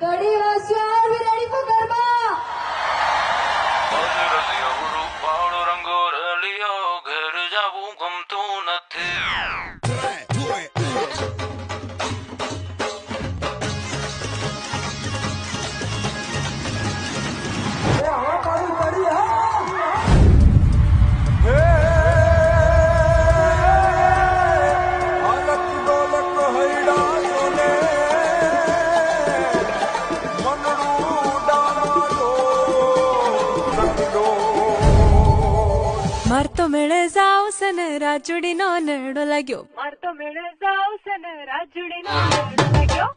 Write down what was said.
કડી વાસ્યો are we ready for garba પાવડો રંગો રલિયો ઘર જાવું ગમતું નથી માર તો મેળે જાવ છે ને રાજુડીનો નેડો લાગ્યો માર તો મેળે જાવ છે ને રાજુડીનો મેળો લાગ્યો